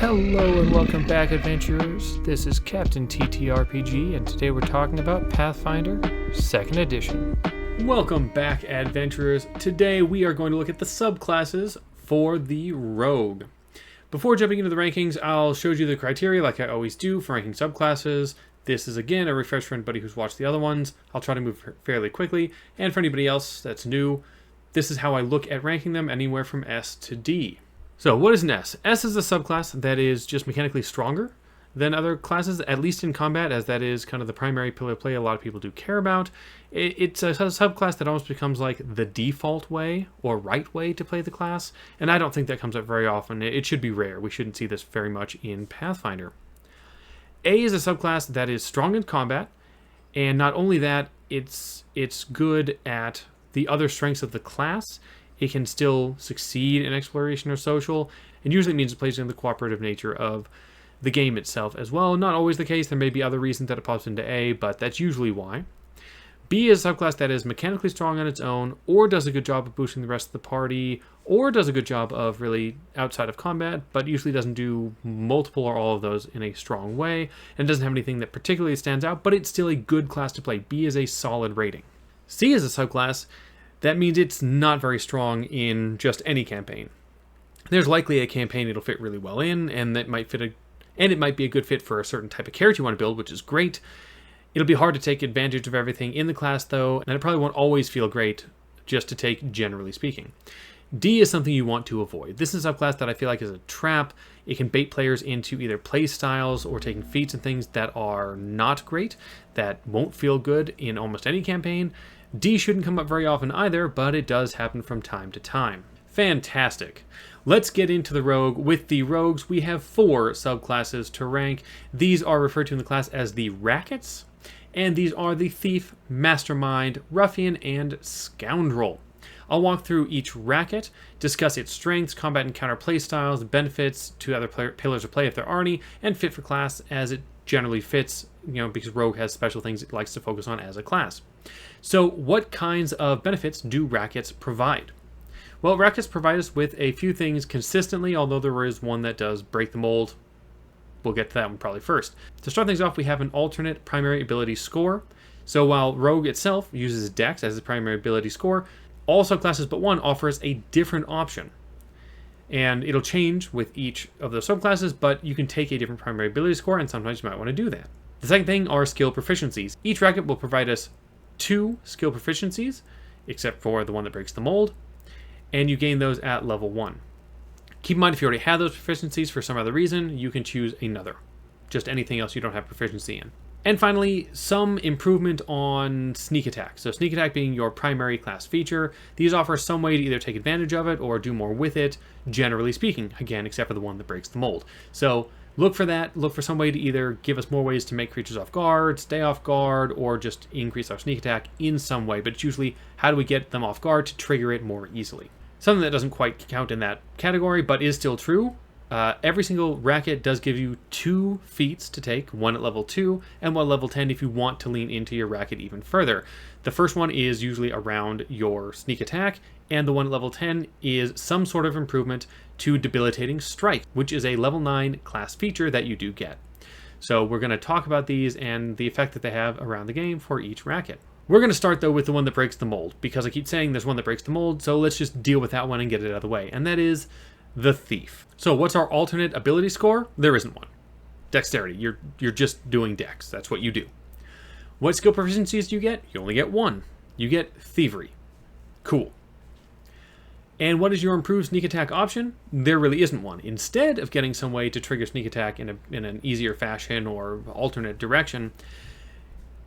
Hello and welcome back, adventurers. This is Captain TTRPG, and today we're talking about Pathfinder 2nd Edition. Welcome back, adventurers. Today we are going to look at the subclasses for the Rogue. Before jumping into the rankings, I'll show you the criteria like I always do for ranking subclasses. This is again a refresh for anybody who's watched the other ones. I'll try to move fairly quickly, and for anybody else that's new, this is how I look at ranking them anywhere from S to D. So what is an S? S is a subclass that is just mechanically stronger than other classes, at least in combat, as that is kind of the primary pillar of play a lot of people do care about. It's a subclass that almost becomes like the default way or right way to play the class, and I don't think that comes up very often. It should be rare. We shouldn't see this very much in Pathfinder. A is a subclass that is strong in combat, and not only that, it's good at the other strengths of the class. It can still succeed in exploration or social, and usually means it plays in the cooperative nature of the game itself as well. Not always the case. There may be other reasons that it pops into A, but that's usually why. B is a subclass that is mechanically strong on its own, or does a good job of boosting the rest of the party, or does a good job of really outside of combat, but usually doesn't do multiple or all of those in a strong way, and doesn't have anything that particularly stands out, but it's still a good class to play. B is a solid rating. C is a subclass that means it's not very strong in just any campaign. There's likely a campaign it'll fit really well in, and it might be a good fit for a certain type of character you want to build, which is great. It'll be hard to take advantage of everything in the class, though, and it probably won't always feel great just to take, generally speaking. D is something you want to avoid. This is a subclass that I feel like is a trap. It can bait players into either play styles or taking feats and things that are not great, that won't feel good in almost any campaign. D shouldn't come up very often either, but it does happen from time to time. Fantastic. Let's get into the Rogue. With the Rogues, we have 4 subclasses to rank. These are referred to in the class as the Rackets, and these are the Thief, Mastermind, Ruffian, and Scoundrel. I'll walk through each racket, discuss its strengths, combat and counter play styles, benefits to other pillars of play if there are any, and fit for class as it generally fits, because Rogue has special things it likes to focus on as a class. So what kinds of benefits do Rackets provide? Well, Rackets provide us with a few things consistently, although there is one that does break the mold. We'll get to that one probably first. To start things off, we have an alternate primary ability score. So while Rogue itself uses Dex as its primary ability score, all subclasses but one offers a different option. And it'll change with each of the subclasses, but you can take a different primary ability score, and sometimes you might want to do that. The second thing are skill proficiencies. Each racket will provide us 2 skill proficiencies, except for the one that breaks the mold, and you gain those at level 1. Keep in mind, if you already have those proficiencies for some other reason, you can choose another. Just anything else you don't have proficiency in. And finally, some improvement on sneak attack. So sneak attack being your primary class feature. These offer some way to either take advantage of it or do more with it, generally speaking. Again, except for the one that breaks the mold. So look for that. Look for some way to either give us more ways to make creatures off guard, stay off guard, or just increase our sneak attack in some way. But it's usually how do we get them off guard to trigger it more easily. Something that doesn't quite count in that category, but is still true. Every single racket does give you 2 feats to take, one at level 2 and one at level 10 if you want to lean into your racket even further. The first one is usually around your sneak attack, and the one at level 10 is some sort of improvement to debilitating strike, which is a level 9 class feature that you do get. So we're going to talk about these and the effect that they have around the game for each racket. We're going to start though with the one that breaks the mold, because I keep saying there's one that breaks the mold, so let's just deal with that one and get it out of the way, and that is the Thief. So what's our alternate ability score? There isn't one. Dexterity. You're just doing dex. That's what you do. What skill proficiencies do you get? You only get 1. You get Thievery. Cool. And what is your improved sneak attack option? There really isn't one. Instead of getting some way to trigger sneak attack in an easier fashion or alternate direction,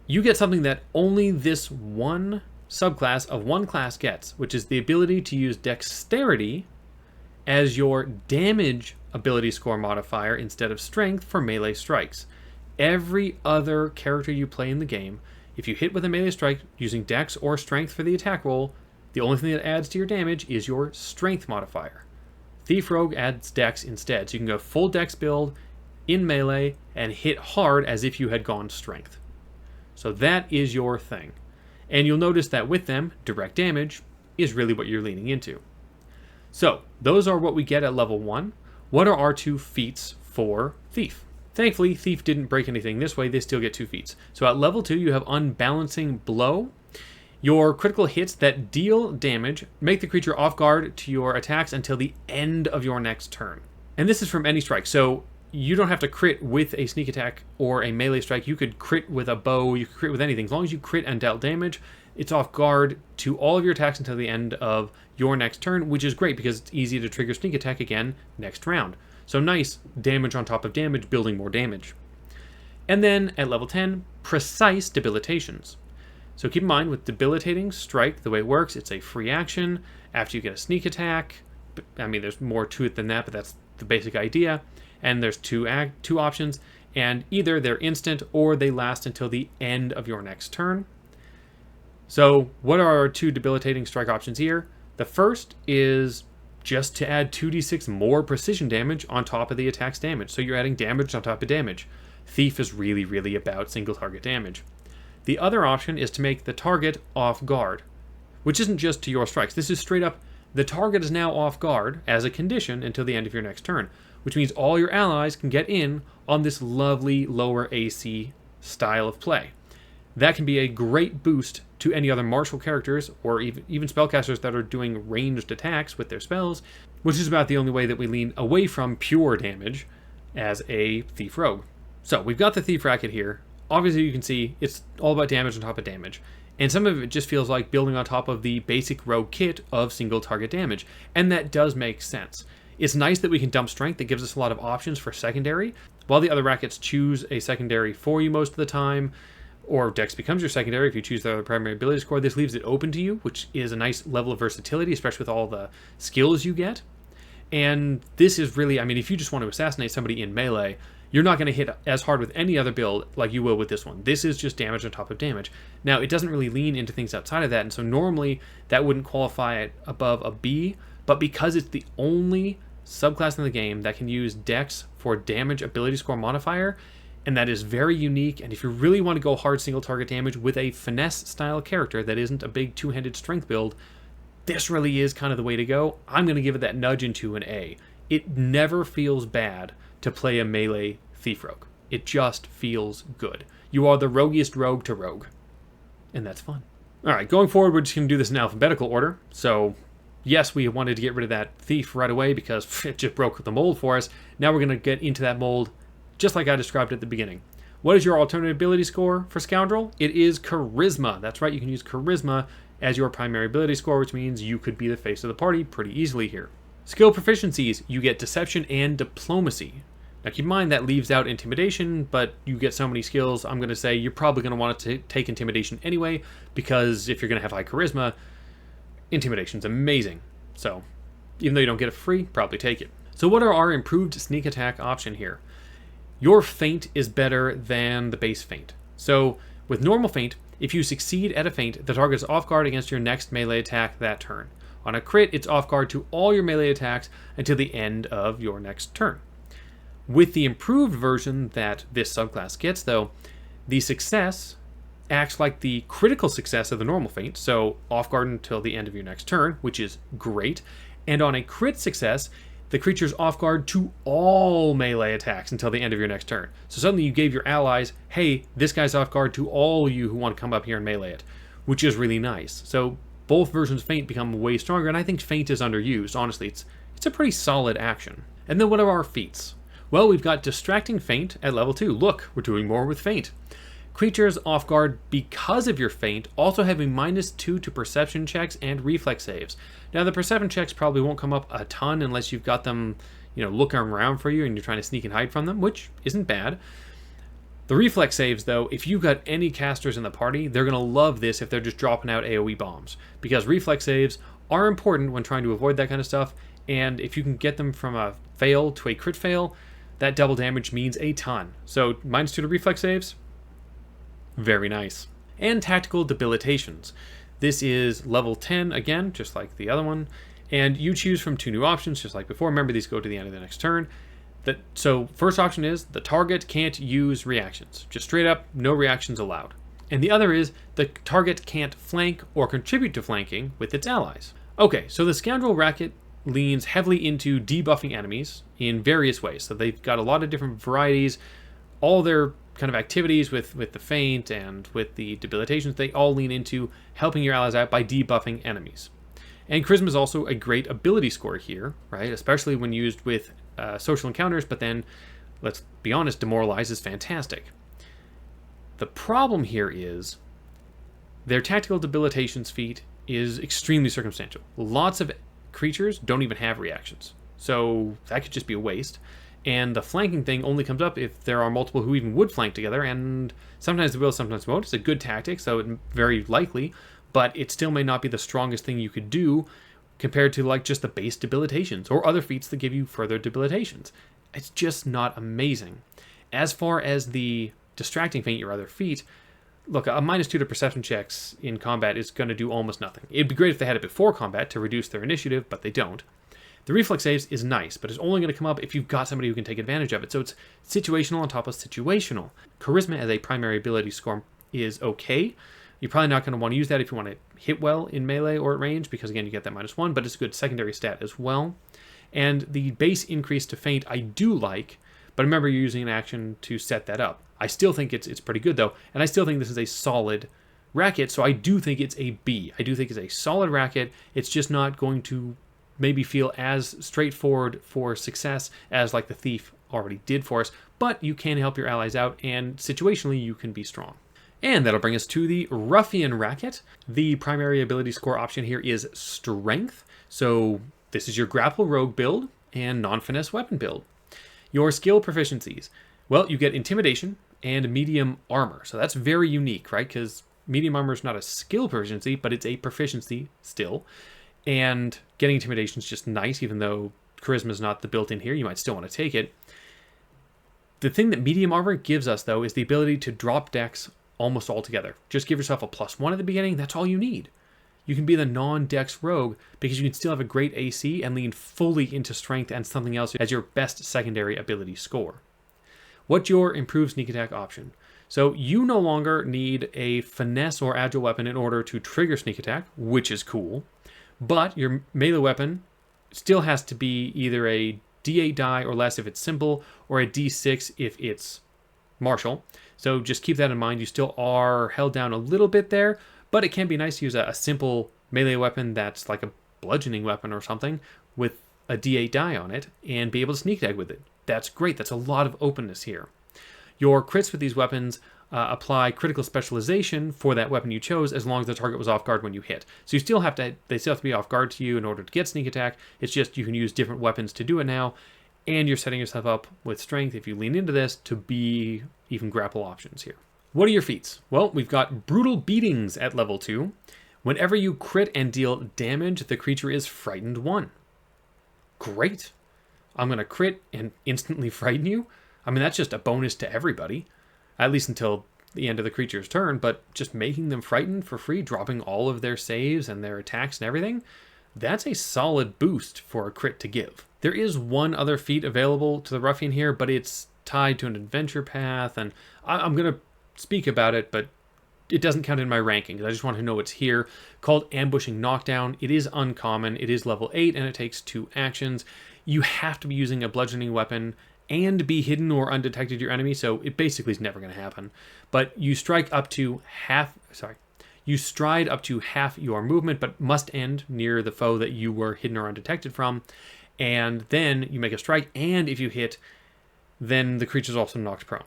you get something that only this one subclass of one class gets, which is the ability to use Dexterity as your damage ability score modifier instead of strength for melee strikes. Every other character you play in the game, if you hit with a melee strike using Dex or strength for the attack roll, the only thing that adds to your damage is your strength modifier. Thief Rogue adds Dex instead, so you can go full Dex build in melee and hit hard as if you had gone strength. So that is your thing. And you'll notice that with them, direct damage is really what you're leaning into. So those are what we get at level 1. What are our 2 feats for Thief. Thankfully, Thief didn't break anything this way. They still get 2 feats. So at level 2, you have Unbalancing Blow. Your critical hits that deal damage make the creature off guard to your attacks until the end of your next turn. And this is from any strike. So you don't have to crit with a sneak attack or a melee strike. You could crit with a bow. You could crit with anything. As long as you crit and dealt damage, it's off guard to all of your attacks until the end of your next turn, which is great because it's easy to trigger sneak attack again next round. So nice damage on top of damage, building more damage. And then at level 10, Precise Debilitations. So keep in mind with Debilitating Strike, the way it works, it's a free action after you get a sneak attack. I mean, there's more to it than that, but that's the basic idea. And there's two options, and either they're instant or they last until the end of your next turn. So what are our 2 debilitating strike options here? The first is just to add 2d6 more precision damage on top of the attack's damage. So you're adding damage on top of damage. Thief is really, really about single target damage. The other option is to make the target off guard, which isn't just to your strikes. This is straight up, the target is now off guard as a condition until the end of your next turn, which means all your allies can get in on this lovely lower AC style of play. That can be a great boost to any other martial characters or even spellcasters that are doing ranged attacks with their spells, which is about the only way that we lean away from pure damage as a Thief Rogue. So we've got the Thief Racket here. Obviously you can see it's all about damage on top of damage. And some of it just feels like building on top of the basic rogue kit of single target damage. And that does make sense. It's nice that we can dump strength. That gives us a lot of options for secondary. While the other rackets choose a secondary for you most of the time, or Dex becomes your secondary if you choose the other primary ability score, this leaves it open to you, which is a nice level of versatility, especially with all the skills you get. And this is really, I mean, if you just want to assassinate somebody in melee, you're not going to hit as hard with any other build like you will with this one. This is just damage on top of damage. Now, it doesn't really lean into things outside of that, and so normally that wouldn't qualify it above a B, but because it's the only subclass in the game that can use Dex for damage ability score modifier, and that is very unique, and if you really want to go hard single target damage with a finesse style character that isn't a big two-handed strength build, this really is kind of the way to go. I'm going to give it that nudge into an A. It never feels bad to play a melee Thief Rogue. It just feels good. You are the roguiest rogue to rogue, and that's fun. Alright, going forward, we're just going to do this in alphabetical order. So, yes, we wanted to get rid of that Thief right away because it just broke the mold for us. Now we're going to get into that mold just like I described at the beginning. What is your alternate ability score for Scoundrel? It is Charisma. That's right, you can use Charisma as your primary ability score, which means you could be the face of the party pretty easily here. Skill proficiencies, you get Deception and Diplomacy. Now keep in mind that leaves out Intimidation, but you get so many skills, I'm going to say you're probably going to want to take Intimidation anyway, because if you're going to have high Charisma, Intimidation's amazing. So, even though you don't get it free, probably take it. So what are our improved sneak attack option here? Your feint is better than the base feint. So, with normal feint, if you succeed at a feint, the target is off guard against your next melee attack that turn. On a crit, it's off guard to all your melee attacks until the end of your next turn. With the improved version that this subclass gets, though, the success acts like the critical success of the normal feint, so off guard until the end of your next turn, which is great. And on a crit success, the creature's off guard to all melee attacks until the end of your next turn. So suddenly you gave your allies, hey, this guy's off guard to all you who want to come up here and melee it, which is really nice. So both versions of feint become way stronger, and I think feint is underused. Honestly, it's a pretty solid action. And then what are our feats? Well, we've got Distracting Feint at level 2. Look, we're doing more with feint. Creatures off guard because of your feint also have a -2 to perception checks and reflex saves. Now, the perception checks probably won't come up a ton unless you've got them, looking around for you and you're trying to sneak and hide from them, which isn't bad. The reflex saves, though, if you've got any casters in the party, they're going to love this if they're just dropping out AoE bombs, because reflex saves are important when trying to avoid that kind of stuff, and if you can get them from a fail to a crit fail, that double damage means a ton. So, -2 to reflex saves, very nice. And Tactical Debilitations. This is level 10 again, just like the other one. And you choose from 2 new options, just like before. Remember, these go to the end of the next turn. So first option is the target can't use reactions. Just straight up, no reactions allowed. And the other is the target can't flank or contribute to flanking with its allies. Okay, so the Scoundrel Racket leans heavily into debuffing enemies in various ways. So they've got a lot of different varieties. All their kind of activities with the feint and with the debilitations, they all lean into helping your allies out by debuffing enemies. And Charisma is also a great ability score here, right? Especially when used with social encounters, but then, let's be honest, Demoralize is fantastic. The problem here is their tactical debilitations feat is extremely circumstantial. Lots of creatures don't even have reactions, so that could just be a waste. And the flanking thing only comes up if there are multiple who even would flank together, and sometimes they will, sometimes won't. It's a good tactic, so it's very likely, but it still may not be the strongest thing you could do compared to like just the base debilitations or other feats that give you further debilitations. It's just not amazing. As far as the distracting feint, your other feat, look, a -2 to perception checks in combat is going to do almost nothing. It'd be great if they had it before combat to reduce their initiative, but they don't. The reflex saves is nice, but it's only going to come up if you've got somebody who can take advantage of it. So it's situational on top of situational. Charisma as a primary ability score is okay. You're probably not going to want to use that if you want to hit well in melee or at range, because again, you get that -1, but it's a good secondary stat as well. And the base increase to feint I do like, but remember you're using an action to set that up. I still think it's pretty good though, and I still think this is a solid racket, so I do think it's a B. I do think it's a solid racket. It's just not going to maybe feel as straightforward for success as like the Thief already did for us, but you can help your allies out, and situationally you can be strong. And that'll bring us to the Ruffian racket. The primary ability score option here is Strength, so this is your grapple rogue build and non-finesse weapon build. Your skill proficiencies, well, you get Intimidation and Medium Armor, so that's very unique, right? Because Medium Armor is not a skill proficiency, but it's a proficiency still. And getting Intimidation is just nice, even though Charisma is not the built-in here. You might still want to take it. The thing that Medium Armor gives us, though, is the ability to drop dex almost altogether. Just give yourself a +1 at the beginning. That's all you need. You can be the non-dex rogue because you can still have a great AC and lean fully into Strength and something else as your best secondary ability score. What's your improved sneak attack option? So you no longer need a finesse or agile weapon in order to trigger sneak attack, which is cool. But your melee weapon still has to be either a D8 die or less if it's simple, or a D6 if it's martial. So just keep that in mind. You still are held down a little bit there, but it can be nice to use a simple melee weapon that's like a bludgeoning weapon or something with a D8 die on it and be able to sneak attack with it. That's great. That's a lot of openness here. Your crits with these weapons apply critical specialization for that weapon you chose as long as the target was off guard when you hit. So you still have to, they still have to be off guard to you in order to get sneak attack. It's just you can use different weapons to do it now, and you're setting yourself up with Strength, if you lean into this, to be even grapple options here. What are your feats? Well, we've got Brutal Beatings at level 2. Whenever you crit and deal damage, the creature is frightened 1. Great. I'm going to crit and instantly frighten you? I mean, that's just a bonus to everybody, at least until the end of the creature's turn, but just making them frightened for free, dropping all of their saves and their attacks and everything, that's a solid boost for a crit to give. There is one other feat available to the Ruffian here, but it's tied to an adventure path, and I'm going to speak about it, but it doesn't count in my rankings. I just want to know it's here, called Ambushing Knockdown. It is uncommon. It is level 8, and it takes 2 actions. You have to be using a bludgeoning weapon and be hidden or undetected your enemy, so it basically is never going to happen. But you strike up to you stride up to half your movement, but must end near the foe that you were hidden or undetected from, and then you make a strike, and if you hit, then the creature's also knocked prone.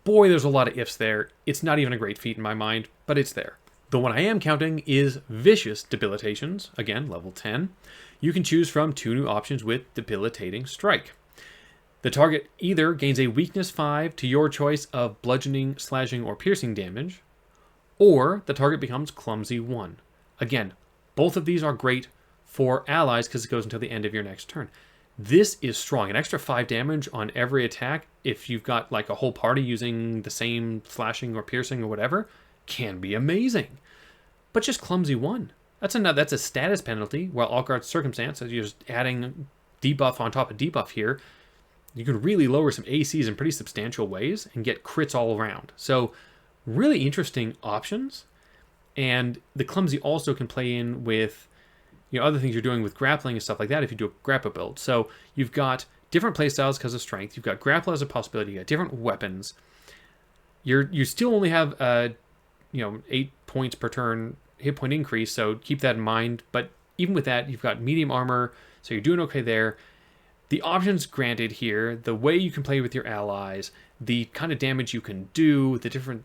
Boy, there's a lot of ifs there. It's not even a great feat in my mind, but it's there. The one I am counting is Vicious Debilitations, again, level 10. You can choose from 2 new options with Debilitating Strike. The target either gains a weakness 5 to your choice of bludgeoning, slashing, or piercing damage, or the target becomes clumsy 1. Again, both of these are great for allies because it goes until the end of your next turn. This is strong. An extra 5 damage on every attack, if you've got like a whole party using the same slashing or piercing or whatever, can be amazing. But just clumsy 1. That's a status penalty, while All Guard Circumstance, as you're just adding debuff on top of debuff here, you can really lower some ACs in pretty substantial ways and get crits all around. So really interesting options. And the clumsy also can play in with, other things you're doing with grappling and stuff like that if you do a grapple build. So you've got different playstyles because of strength. You've got grapple as a possibility. You got different weapons. You still only have 8 points per turn hit point increase, so keep that in mind. But even with that, you've got medium armor, so you're doing okay there. The options granted here, the way you can play with your allies, the kind of damage you can do, the different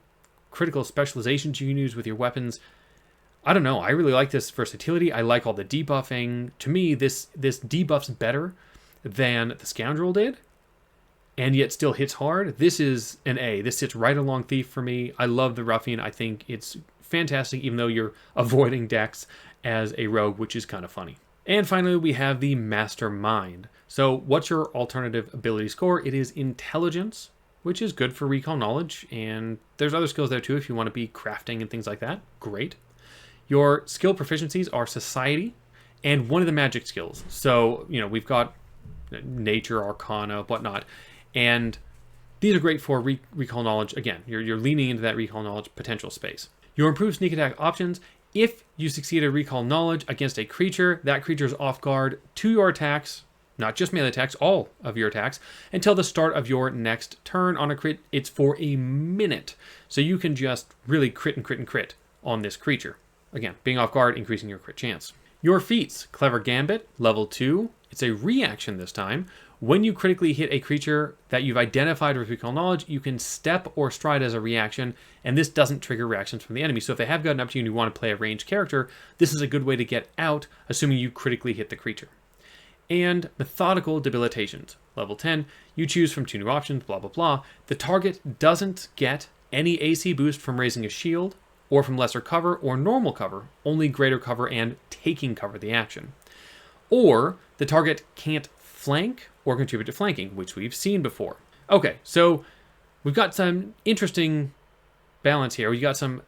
critical specializations you can use with your weapons. I don't know. I really like this versatility. I like all the debuffing. To me, this debuffs better than the Scoundrel did, and yet still hits hard. This is an A. This sits right along Thief for me. I love the Ruffian. I think it's fantastic, even though you're avoiding Dex as a rogue, which is kind of funny. And finally, we have the Mastermind. So what's your alternative ability score? It is Intelligence, which is good for recall knowledge, and there's other skills there too if you want to be crafting and things like that. Great. Your skill proficiencies are Society and one of the magic skills. So, we've got Nature, Arcana, whatnot, and these are great for recall knowledge. Again, you're leaning into that recall knowledge potential space. Your improved sneak attack options: if you succeed at recall knowledge against a creature, that creature is off guard to your attacks, not just melee attacks, all of your attacks, until the start of your next turn. On a crit, it's for a minute. So you can just really crit and crit and crit on this creature. Again, being off guard, increasing your crit chance. Your feats: Clever Gambit, level 2. It's a reaction this time. When you critically hit a creature that you've identified with recall knowledge, you can step or stride as a reaction, and this doesn't trigger reactions from the enemy. So if they have gotten up to you and you want to play a ranged character, this is a good way to get out, assuming you critically hit the creature. And Methodical Debilitations, level 10. You choose from 2 new options, blah, blah, blah. The target doesn't get any AC boost from raising a shield, or from lesser cover or normal cover, only greater cover and taking cover, the action. Or the target can't flank or contribute to flanking, which we've seen before. Okay, so we've got some interesting balance here. We got some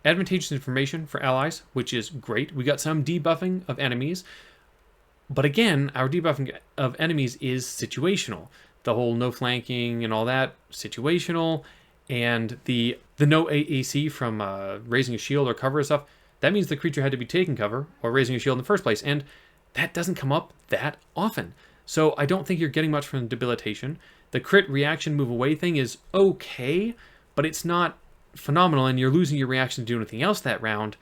advantageous information for allies, which is great. We got some debuffing of enemies, but again, our debuffing of enemies is situational. The whole no flanking and all that, situational, and the no AAC from raising a shield or cover and stuff, that means the creature had to be taking cover or raising a shield in the first place, and that doesn't come up that often. So I don't think you're getting much from debilitation. The crit reaction move away thing is okay, but it's not phenomenal, and you're losing your reaction to do anything else that round.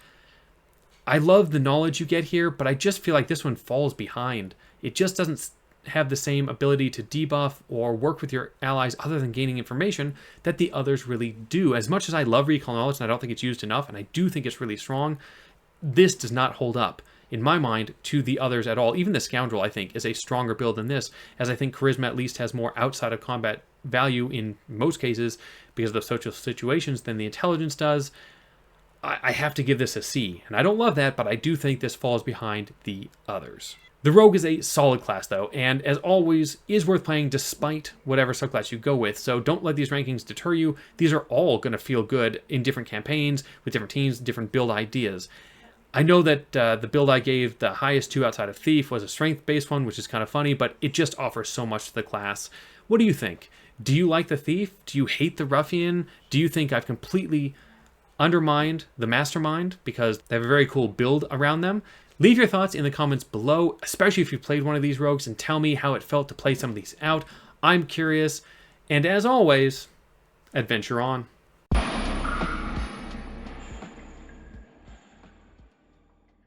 I love the knowledge you get here, but I just feel like this one falls behind. It just doesn't have the same ability to debuff or work with your allies other than gaining information that the others really do. As much as I love recall knowledge, and I don't think it's used enough, and I do think it's really strong, this does not hold up, in my mind, to the others at all. Even the Scoundrel, I think, is a stronger build than this, as I think Charisma at least has more outside of combat value in most cases because of the social situations than the Intelligence does. I have to give this a C, and I don't love that, but I do think this falls behind the others. The Rogue is a solid class, though, and as always, is worth playing despite whatever subclass you go with, so don't let these rankings deter you. These are all going to feel good in different campaigns, with different teams, different build ideas. I know that the build I gave the highest 2 outside of Thief was a strength-based one, which is kind of funny, but it just offers so much to the class. What do you think? Do you like the Thief? Do you hate the Ruffian? Do you think I've completely undermined the Mastermind because they have a very cool build around them? Leave your thoughts in the comments below, especially if you played one of these rogues, and tell me how it felt to play some of these out. I'm curious, and as always, adventure on.